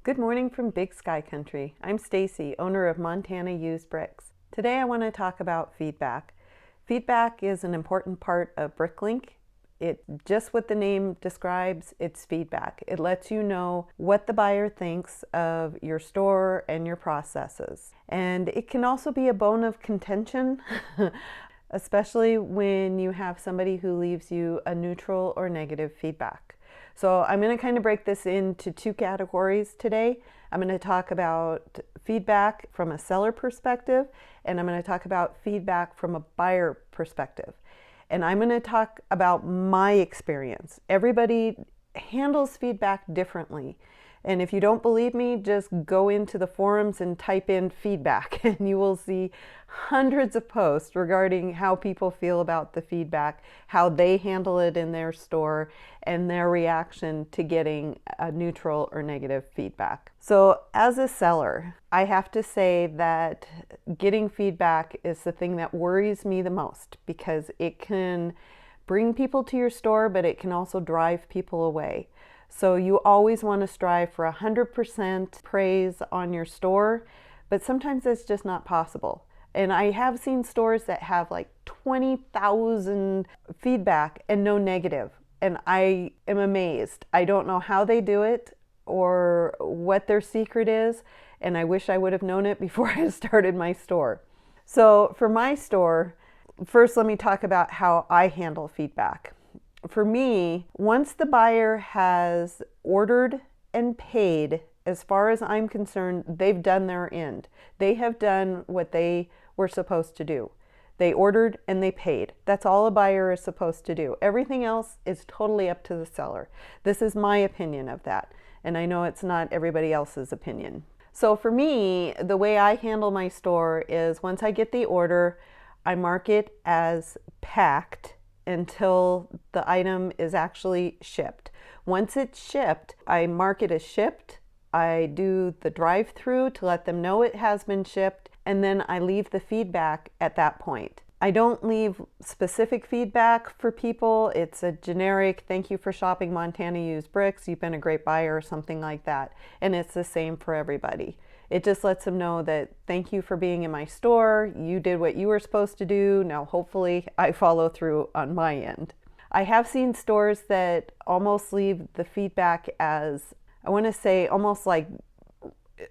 Good morning from Big Sky Country. I'm Stacy, owner of Montana Used Bricks. Today I want to talk about feedback. Feedback is an important part of Bricklink. Just what the name describes, it's feedback. It lets you know what the buyer thinks of your store and your processes. And it can also be a bone of contention, especially when you have somebody who leaves you a neutral or negative feedback. So I'm going to kind of break this into two categories today. I'm going to talk about feedback from a seller perspective, and I'm going to talk about feedback from a buyer perspective. And I'm going to talk about my experience. Everybody handles feedback differently. And if you don't believe me, just go into the forums and type in feedback and you will see hundreds of posts regarding how people feel about the feedback, how they handle it in their store, and their reaction to getting a neutral or negative feedback. So as a seller, I have to say that getting feedback is the thing that worries me the most, because it can bring people to your store, but it can also drive people away. So you always want to strive for 100% praise on your store, but sometimes it's just not possible. And I have seen stores that have like 20,000 feedback and no negative. And I am amazed. I don't know how they do it or what their secret is. And I wish I would have known it before I started my store. So for my store, first let me talk about how I handle feedback. For me, once the buyer has ordered and paid, as far as I'm concerned, they've done their end. They have done what they were supposed to do. They ordered and they paid. That's all a buyer is supposed to do. Everything else is totally up to the seller. This is my opinion of that, and I know it's not everybody else's opinion. So for me, the way I handle my store is once I get the order, I mark it as packed until the item is actually shipped. Once it's shipped, I mark it as shipped. I do the drive-through to let them know it has been shipped, and then I leave the feedback at that point. I don't leave specific feedback for people. It's a generic, thank you for shopping Montana Used Bricks, you've been a great buyer, or something like that. And it's the same for everybody. It just lets them know that thank you for being in my store, you did what you were supposed to do, now hopefully I follow through on my end. I have seen stores that almost leave the feedback as, I want to say almost like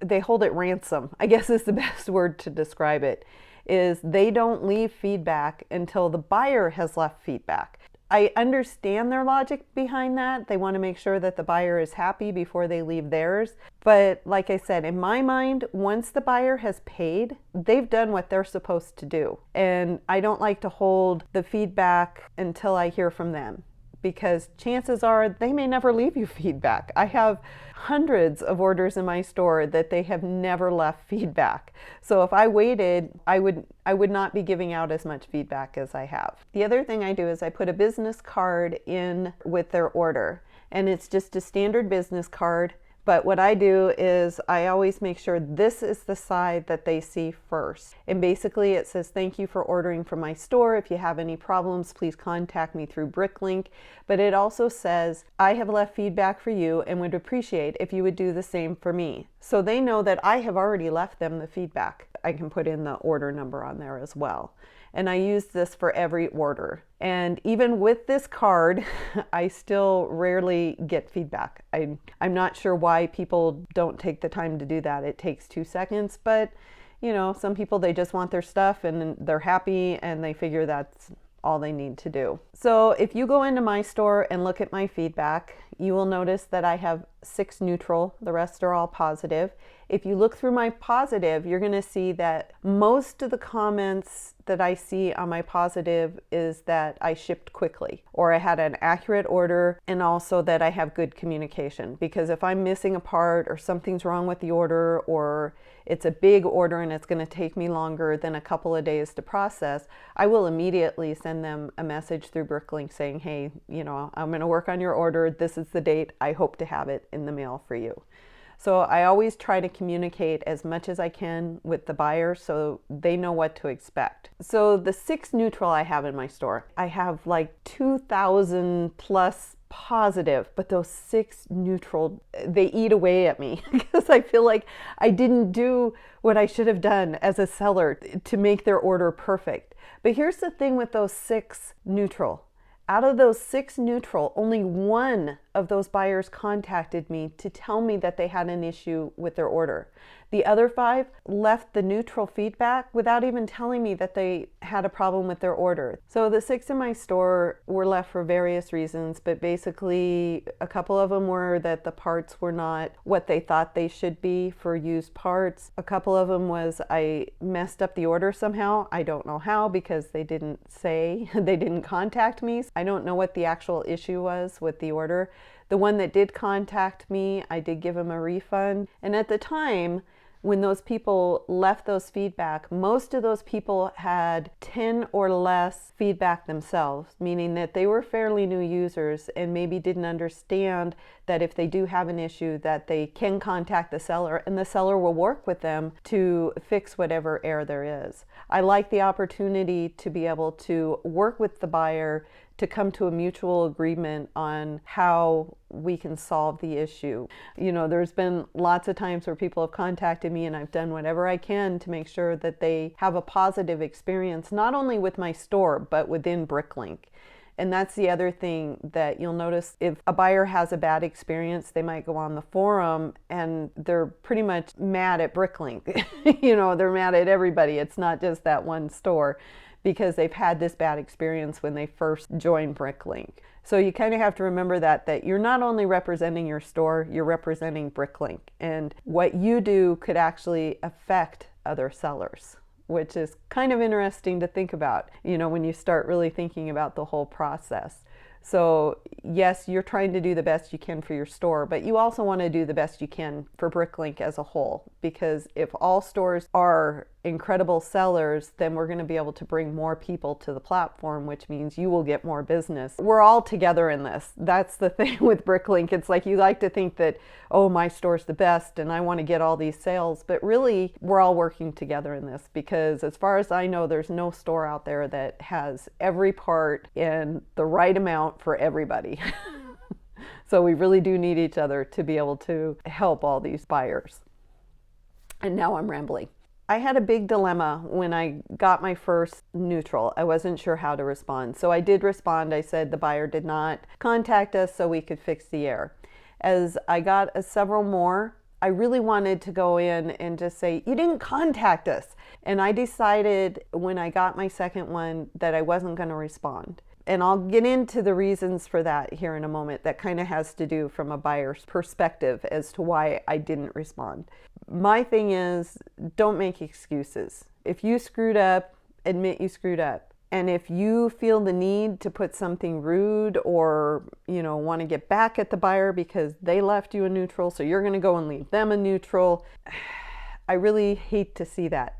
they hold it ransom, I guess is the best word to describe it, is they don't leave feedback until the buyer has left feedback. I understand their logic behind that. They want to make sure that the buyer is happy before they leave theirs. But like I said, in my mind, once the buyer has paid, they've done what they're supposed to do. And I don't like to hold the feedback until I hear from them, because chances are they may never leave you feedback. I have hundreds of orders in my store that they have never left feedback. So if I waited, I would not be giving out as much feedback as I have. The other thing I do is I put a business card in with their order, and it's just a standard business card. But what I do is I always make sure this is the side that they see first. And basically it says, thank you for ordering from my store. If you have any problems, please contact me through Bricklink. But it also says, I have left feedback for you and would appreciate if you would do the same for me. So they know that I have already left them the feedback. I can put in the order number on there as well. And I use this for every order. And even with this card, I still rarely get feedback. I'm not sure why people don't take the time to do that. It takes 2 seconds, but you know, some people, they just want their stuff and they're happy and they figure that's all they need to do. So if you go into my store and look at my feedback, you will notice that I have 6 neutral, the rest are all positive. If you look through my positive, you're going to see that most of the comments that I see on my positive is that I shipped quickly, or I had an accurate order, and also that I have good communication. Because if I'm missing a part or something's wrong with the order, or it's a big order and it's going to take me longer than a couple of days to process, I will immediately send them a message through Bricklink saying, hey, you know, I'm going to work on your order. This is the date. I hope to have it in the mail for you. So I always try to communicate as much as I can with the buyer so they know what to expect. So the 6 neutral I have in my store, I have like 2,000 plus positive, but those 6 neutral, they eat away at me because I feel like I didn't do what I should have done as a seller to make their order perfect. But here's the thing with those 6 neutral. Out of those 6 neutral, only 1 of those buyers contacted me to tell me that they had an issue with their order. The other 5 left the neutral feedback without even telling me that they had a problem with their order. So the 6 in my store were left for various reasons, but basically a couple of them were that the parts were not what they thought they should be for used parts. A couple of them was I messed up the order somehow. I don't know how because they didn't say, they didn't contact me. I don't know what the actual issue was with the order. The one that did contact me, I did give him a refund. And at the time, when those people left those feedback, most of those people had 10 or less feedback themselves, meaning that they were fairly new users and maybe didn't understand that if they do have an issue that they can contact the seller and the seller will work with them to fix whatever error there is. I like the opportunity to be able to work with the buyer to come to a mutual agreement on how we can solve the issue. You know, there's been lots of times where people have contacted me and I've done whatever I can to make sure that they have a positive experience, not only with my store, but within Bricklink. And that's the other thing that you'll notice. If a buyer has a bad experience, they might go on the forum and they're pretty much mad at Bricklink. You know, they're mad at everybody. It's not just that one store, because they've had this bad experience when they first joined Bricklink. So you kind of have to remember that you're not only representing your store, you're representing Bricklink. And what you do could actually affect other sellers, which is kind of interesting to think about, you know, when you start really thinking about the whole process. So yes, you're trying to do the best you can for your store, but you also want to do the best you can for Bricklink as a whole, because if all stores are incredible sellers, then we're going to be able to bring more people to the platform, which means you will get more business. We're all together in this. That's the thing with Bricklink. It's like you like to think that, oh, my store's the best and I want to get all these sales, but really we're all working together in this, because as far as I know, there's no store out there that has every part in the right amount for everybody. So we really do need each other to be able to help all these buyers. And now I'm rambling. I had a big dilemma when I got my first neutral. I wasn't sure how to respond. So I did respond. I said the buyer did not contact us so we could fix the error. As I got several more, I really wanted to go in and just say, you didn't contact us. And I decided when I got my second one that I wasn't going to respond. And I'll get into the reasons for that here in a moment. That kind of has to do from a buyer's perspective as to why I didn't respond. My thing is, don't make excuses. If you screwed up, admit you screwed up. And if you feel the need to put something rude or, you know, want to get back at the buyer because they left you a neutral, so you're going to go and leave them a neutral, I really hate to see that.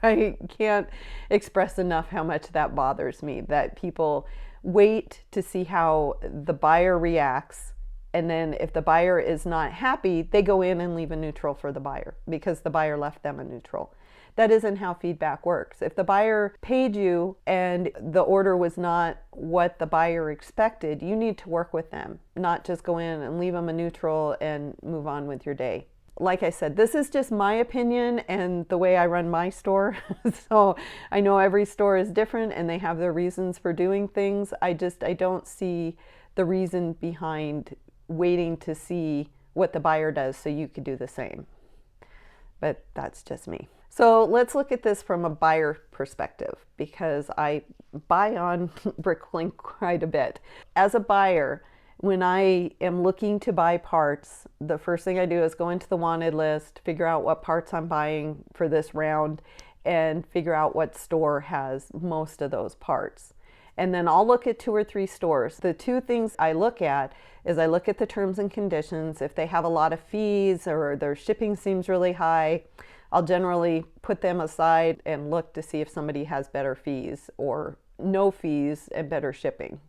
I can't express enough how much that bothers me, that people wait to see how the buyer reacts, and then if the buyer is not happy, they go in and leave a neutral for the buyer because the buyer left them a neutral. That isn't how feedback works. If the buyer paid you and the order was not what the buyer expected, you need to work with them, not just go in and leave them a neutral and move on with your day. Like I said, this is just my opinion and the way I run my store. So I know every store is different and they have their reasons for doing things. I don't see the reason behind waiting to see what the buyer does so you could do the same. But that's just me. So let's look at this from a buyer perspective, because I buy on Bricklink quite a bit. As a buyer, when I am looking to buy parts, the first thing I do is go into the wanted list, figure out what parts I'm buying for this round, and figure out what store has most of those parts. And then I'll look at 2 or 3 stores. The 2 things I look at is I look at the terms and conditions. If they have a lot of fees or their shipping seems really high, I'll generally put them aside and look to see if somebody has better fees or no fees and better shipping.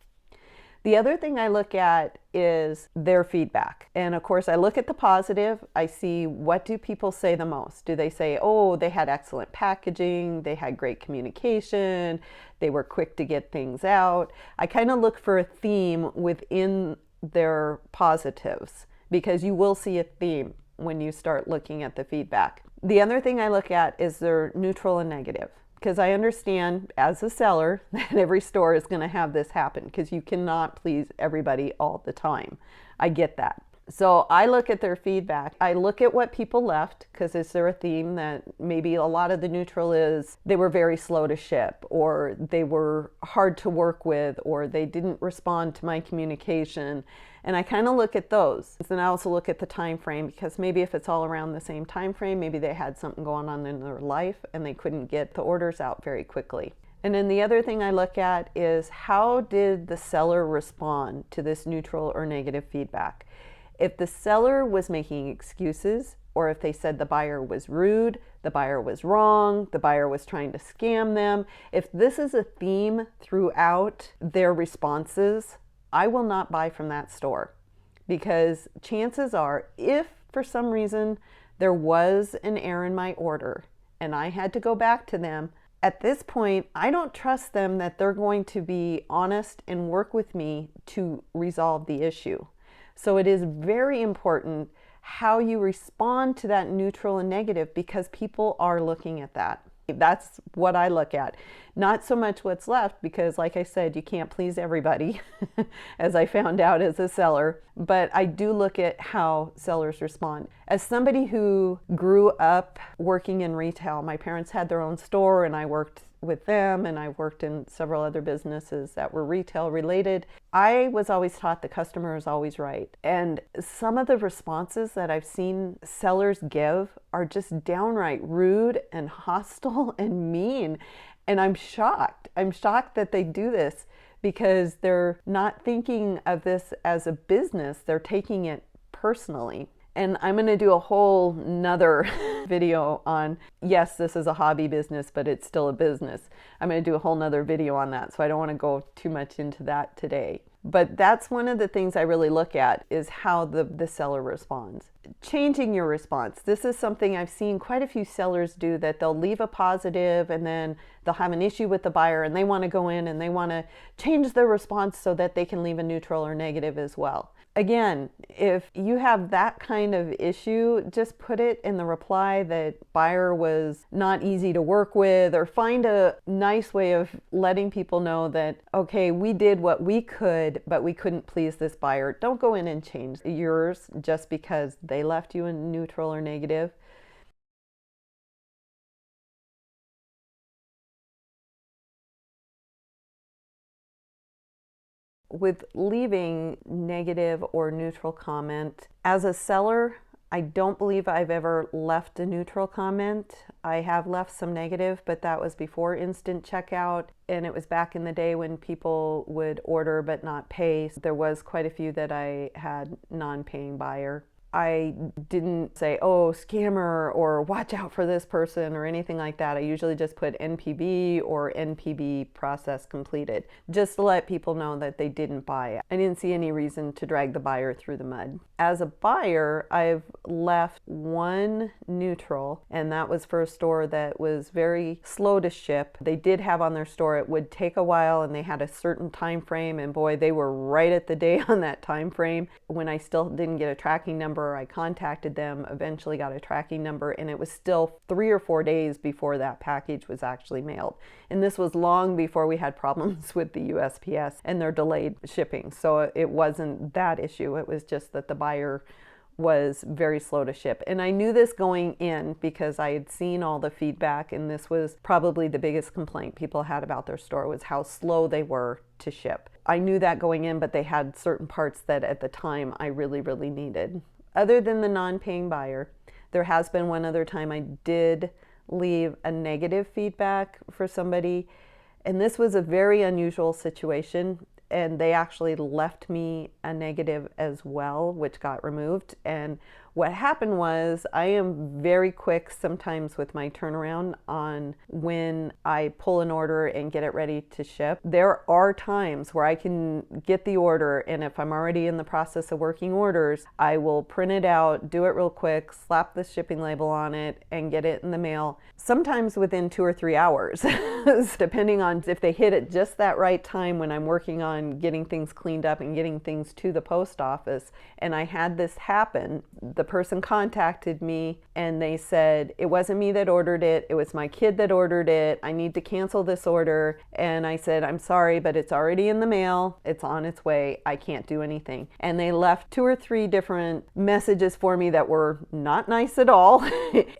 The other thing I look at is their feedback. And of course, I look at the positive. I see, what do people say the most? Do they say, oh, they had excellent packaging, they had great communication, they were quick to get things out? I kind of look for a theme within their positives, because you will see a theme when you start looking at the feedback. The other thing I look at is their neutral and negative, because I understand as a seller that every store is going to have this happen, because you cannot please everybody all the time. I get that. So I look at their feedback. I look at what people left, because is there a theme that maybe a lot of the neutral is they were very slow to ship, or they were hard to work with, or they didn't respond to my communication. And I kind of look at those. And I also look at the time frame, because maybe if it's all around the same time frame, maybe they had something going on in their life and they couldn't get the orders out very quickly. And then the other thing I look at is how did the seller respond to this neutral or negative feedback? If the seller was making excuses, or if they said the buyer was rude, the buyer was wrong, the buyer was trying to scam them, if this is a theme throughout their responses, I will not buy from that store. Because chances are, if for some reason there was an error in my order and I had to go back to them, at this point, I don't trust them that they're going to be honest and work with me to resolve the issue. So it is very important how you respond to that neutral and negative, because people are looking at that. That's what I look at. Not so much what's left, because like I said, you can't please everybody, as I found out as a seller, but I do look at how sellers respond. As somebody who grew up working in retail, my parents had their own store and I worked with them, and I worked in several other businesses that were retail related. I was always taught the customer is always right. And some of the responses that I've seen sellers give are just downright rude and hostile and mean. And I'm shocked. I'm shocked that they do this, because they're not thinking of this as a business. They're taking it personally. And I'm going to do a whole nother video on, yes, this is a hobby business, but it's still a business. I'm going to do a whole nother video on that, so I don't want to go too much into that today. But that's one of the things I really look at, is how the seller responds. Changing your response. This is something I've seen quite a few sellers do, that they'll leave a positive and then they'll have an issue with the buyer and they want to go in and they want to change their response so that they can leave a neutral or negative as well. Again, if you have that kind of issue, just put it in the reply that buyer was not easy to work with, or find a nice way of letting people know that, okay, we did what we could, but we couldn't please this buyer. Don't go in and change yours just because they left you in neutral or negative. With leaving negative or neutral comment, as a seller, I don't believe I've ever left a neutral comment. I have left some negative, but that was before instant checkout, and it was back in the day when people would order but not pay. There was quite a few that I had non-paying buyer. I didn't say, oh, scammer, or watch out for this person, or anything like that. I usually just put NPB or NPB process completed, just to let people know that they didn't buy it. I didn't see any reason to drag the buyer through the mud. As a buyer, I've left one neutral, and that was for a store that was very slow to ship. They did have on their store it would take a while, and they had a certain time frame, and boy, they were right at the day on that time frame. When I still didn't get a tracking number, I contacted them, eventually got a tracking number, and it was still 3 or 4 days before that package was actually mailed. And this was long before we had problems with the USPS and their delayed shipping. So it wasn't that issue. It was just that the buyer was very slow to ship. And I knew this going in because I had seen all the feedback, and this was probably the biggest complaint people had about their store, was how slow they were to ship. I knew that going in, but they had certain parts that at the time I really, really needed. Other than the non-paying buyer, there has been one other time I did leave a negative feedback for somebody, and this was a very unusual situation, and they actually left me a negative as well, which got removed. And What happened was I am very quick sometimes with my turnaround on when I pull an order and get it ready to ship. There are times where I can get the order, and if I'm already in the process of working orders, I will print it out, do it real quick, slap the shipping label on it, and get it in the mail. Sometimes within 2 or 3 hours, depending on if they hit it just that right time when I'm working on getting things cleaned up and getting things to the post office. And I had this happen. The person contacted me and they said, it wasn't me that ordered it, it was my kid that ordered it. I need to cancel this order. And I said, I'm sorry, but it's already in the mail. It's on its way. I can't do anything. And they left 2 or 3 different messages for me that were not nice at all.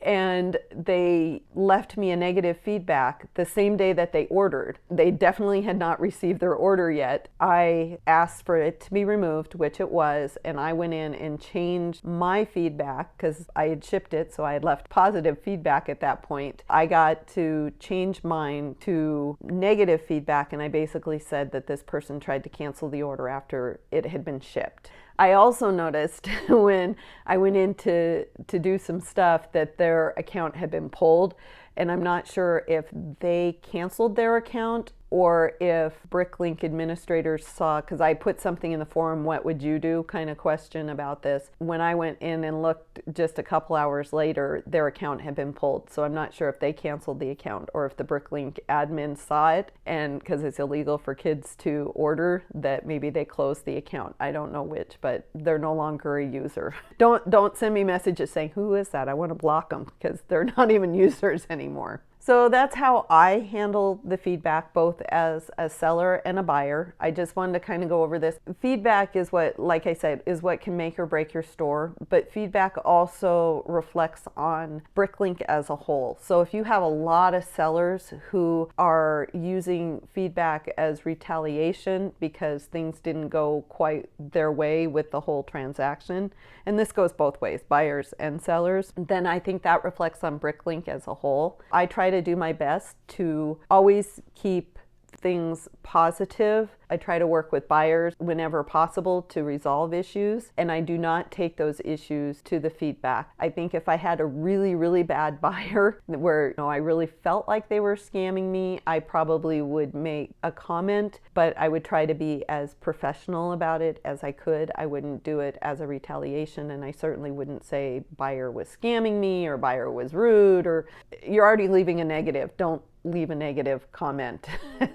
And they left me a negative feedback the same day that they ordered. They definitely had not received their order yet. I asked for it to be removed, which it was, and I went in and changed my feedback because I had shipped it, so I had left positive feedback at that point. I got to change mine to negative feedback, and I basically said that this person tried to cancel the order after it had been shipped. I also noticed when I went in to do some stuff that their account had been pulled, and I'm not sure if they canceled their account or if Bricklink administrators saw, because I put something in the forum, what would you do kind of question about this. When I went in and looked just a couple hours later, their account had been pulled. So I'm not sure if they canceled the account or if the Bricklink admin saw it, and because it's illegal for kids to order, that maybe they closed the account. I don't know which, but they're no longer a user. Don't send me messages saying, who is that? I want to block them, because they're not even users anymore. So that's how I handle the feedback, both as a seller and a buyer. I just wanted to kind of go over this. Feedback is what, like I said, is what can make or break your store, but feedback also reflects on Bricklink as a whole. So if you have a lot of sellers who are using feedback as retaliation because things didn't go quite their way with the whole transaction, and this goes both ways, buyers and sellers, then I think that reflects on Bricklink as a whole. I try to do my best to always keep things positive. I try to work with buyers whenever possible to resolve issues, and I do not take those issues to the feedback. I think if I had a really, really bad buyer where I really felt like they were scamming me, I probably would make a comment, but I would try to be as professional about it as I could. I wouldn't do it as a retaliation, and I certainly wouldn't say buyer was scamming me or buyer was rude, or you're already leaving a negative. Don't leave a negative comment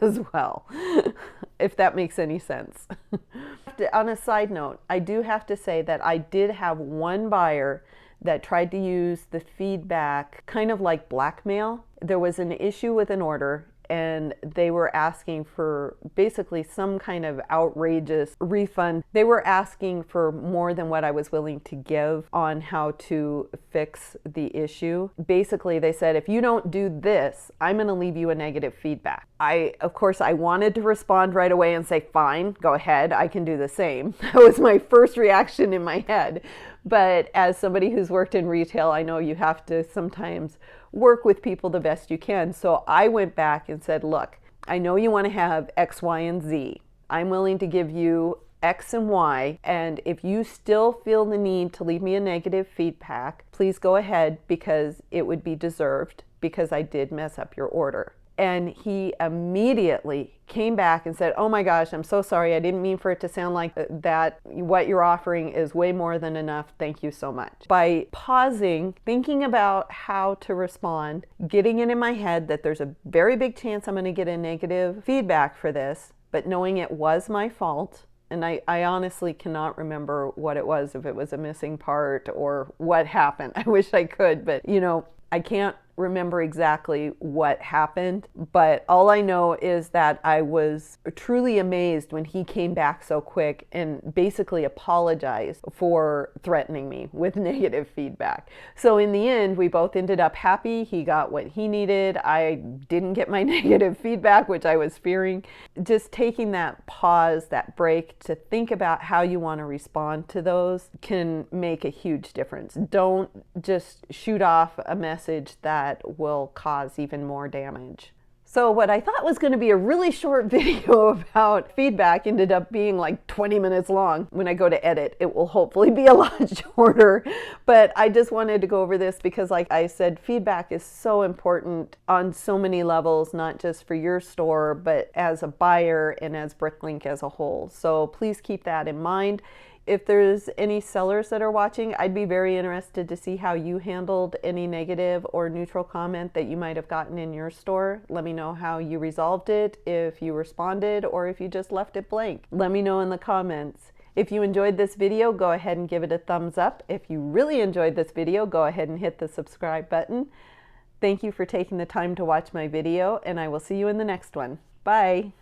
as well, if that makes any sense. On a side note, I do have to say that I did have one buyer that tried to use the feedback kind of like blackmail. There was an issue with an order, and they were asking for basically some kind of outrageous refund. They were asking for more than what I was willing to give on how to fix the issue. Basically, they said, if you don't do this, I'm going to leave you a negative feedback. Of course, I wanted to respond right away and say, fine, go ahead, I can do the same. That was my first reaction in my head. But as somebody who's worked in retail, I know you have to sometimes work with people the best you can. So I went back and said, look, I know you want to have X, Y, and Z. I'm willing to give you X and Y, and if you still feel the need to leave me a negative feedback, please go ahead, because it would be deserved, because I did mess up your order. And he immediately came back and said, oh my gosh, I'm so sorry. I didn't mean for it to sound like that. What you're offering is way more than enough. Thank you so much. By pausing, thinking about how to respond, getting it in my head that there's a very big chance I'm going to get a negative feedback for this, but knowing it was my fault. And I honestly cannot remember what it was, if it was a missing part or what happened. I wish I could, but I can't remember exactly what happened, but all I know is that I was truly amazed when he came back so quick and basically apologized for threatening me with negative feedback. So in the end, we both ended up happy. He got what he needed. I didn't get my negative feedback, which I was fearing. Just taking that pause, that break to think about how you want to respond to those can make a huge difference. Don't just shoot off a message that will cause even more damage. So what I thought was going to be a really short video about feedback ended up being like 20 minutes long. When I go to edit, it will hopefully be a lot shorter. But I just wanted to go over this because, like I said, feedback is so important on so many levels, not just for your store, but as a buyer and as Bricklink as a whole. So please keep that in mind. If there's any sellers that are watching, I'd be very interested to see how you handled any negative or neutral comment that you might have gotten in your store. Let me know how you resolved it, if you responded, or if you just left it blank. Let me know in the comments. If you enjoyed this video, go ahead and give it a thumbs up. If you really enjoyed this video, go ahead and hit the subscribe button. Thank you for taking the time to watch my video, and I will see you in the next one. Bye.